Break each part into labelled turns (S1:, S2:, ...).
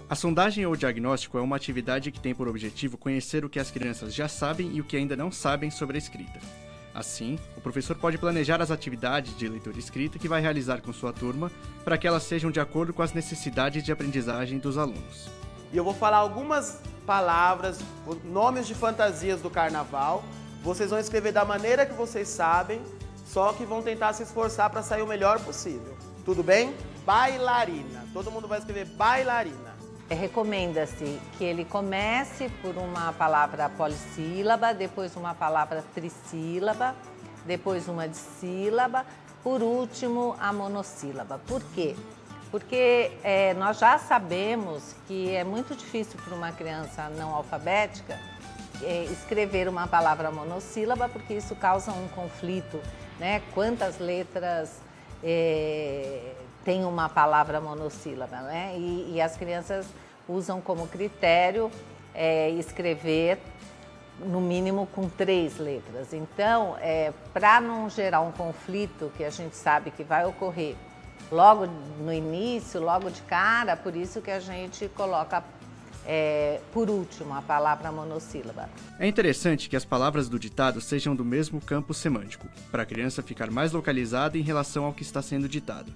S1: A sondagem ou diagnóstico é uma atividade que tem por objetivo conhecer o que as crianças já sabem e o que ainda não sabem sobre a escrita. Assim, o professor pode planejar as atividades de leitura e escrita que vai realizar com sua turma para que elas sejam de acordo com as necessidades de aprendizagem dos alunos.
S2: E eu vou falar algumas palavras, nomes de fantasias do carnaval. Vocês vão escrever da maneira que vocês sabem, só que vão tentar se esforçar para sair o melhor possível. Tudo bem? Bailarina. Todo mundo vai escrever bailarina.
S3: Recomenda-se que ele comece por uma palavra polissílaba, depois uma palavra trissílaba, depois uma dissílaba, por último a monossílaba. Por quê? Porque nós já sabemos que é muito difícil para uma criança não alfabética escrever uma palavra monossílaba, porque isso causa um conflito, né? Quantas letras tem uma palavra monossílaba, né? E as crianças usam como critério escrever no mínimo com 3 letras. Então, para não gerar um conflito que a gente sabe que vai ocorrer logo no início, logo de cara, por isso que a gente coloca por último a palavra monossílaba.
S1: É interessante que as palavras do ditado sejam do mesmo campo semântico, para a criança ficar mais localizada em relação ao que está sendo ditado.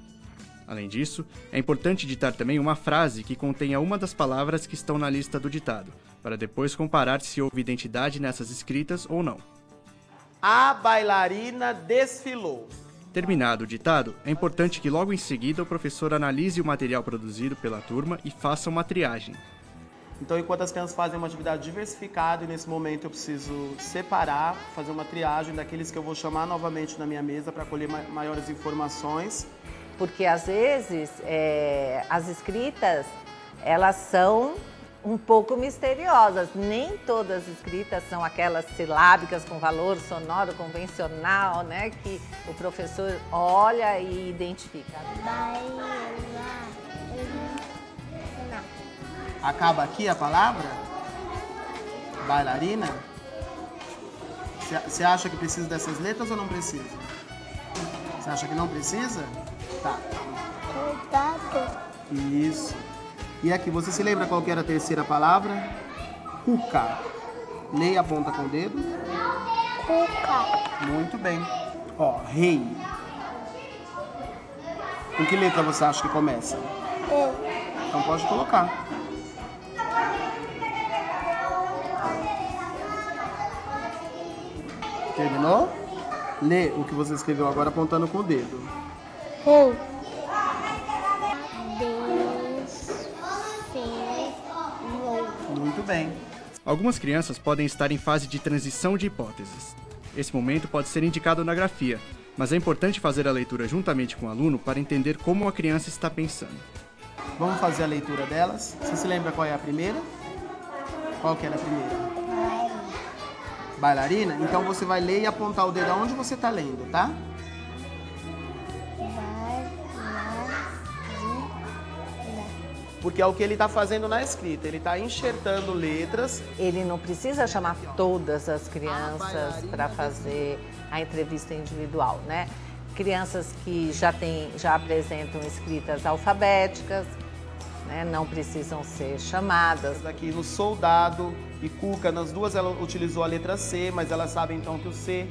S1: Além disso, é importante ditar também uma frase que contenha uma das palavras que estão na lista do ditado, para depois comparar se houve identidade nessas escritas ou não.
S2: A bailarina desfilou.
S1: Terminado o ditado, é importante que logo em seguida o professor analise o material produzido pela turma e faça uma triagem.
S2: Então, enquanto as crianças fazem uma atividade diversificada, e nesse momento eu preciso separar, fazer uma triagem daqueles que eu vou chamar novamente na minha mesa para colher maiores informações.
S3: Porque às vezes as escritas, elas são um pouco misteriosas. Nem todas as escritas são aquelas silábicas com valor sonoro convencional, né? Que o professor olha e identifica.
S2: Acaba aqui a palavra? Bailarina? Você acha que precisa dessas letras ou não precisa? Você acha que não precisa? Tá. Isso. E aqui, você se lembra qual que era a terceira palavra? Cuca. Leia e aponta com o dedo.
S4: Cuca.
S2: Muito bem. Ó, rei. Com que letra você acha que começa? Então pode colocar. Terminou? Lê o que você escreveu agora apontando com o dedo.
S4: Rei.
S2: Muito bem.
S1: Algumas crianças podem estar em fase de transição de hipóteses. Esse momento pode ser indicado na grafia, mas é importante fazer a leitura juntamente com o aluno para entender como a criança está pensando.
S2: Vamos fazer a leitura delas. Você se lembra qual é a primeira? Qual que era a primeira? Bailarina? Então você vai ler e apontar o dedo aonde você está lendo, tá? Porque é o que ele está fazendo na escrita, ele está enxertando letras.
S3: Ele não precisa chamar todas as crianças para fazer a entrevista individual, né? Crianças que já apresentam escritas alfabéticas, né? Não precisam ser chamadas.
S2: Aqui no soldado e Cuca, nas duas ela utilizou a letra C, mas elas sabem então que o C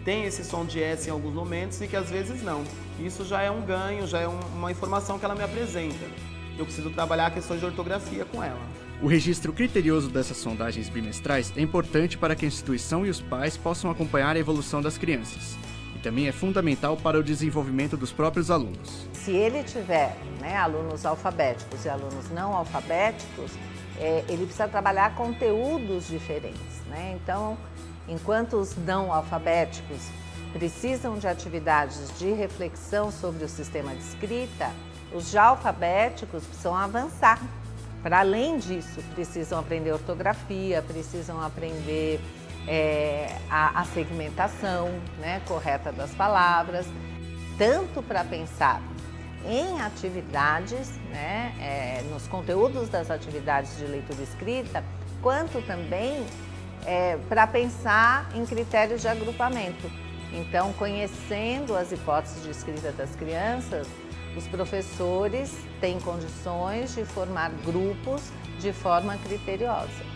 S2: tem esse som de S em alguns momentos e que às vezes não. Isso já é um ganho, já é uma informação que ela me apresenta. Eu preciso trabalhar questões de ortografia com ela.
S1: O registro criterioso dessas sondagens bimestrais é importante para que a instituição e os pais possam acompanhar a evolução das crianças. E também é fundamental para o desenvolvimento dos próprios alunos.
S3: Se ele tiver, né, alunos alfabéticos e alunos não alfabéticos, ele precisa trabalhar conteúdos diferentes, né? Então, enquanto os não alfabéticos precisam de atividades de reflexão sobre o sistema de escrita, os já alfabéticos precisam avançar. Para além disso, precisam aprender ortografia, precisam aprender a segmentação, né, correta das palavras, tanto para pensar em atividades, né, nos conteúdos das atividades de leitura e escrita, quanto também para pensar em critérios de agrupamento. Então, conhecendo as hipóteses de escrita das crianças, os professores têm condições de formar grupos de forma criteriosa.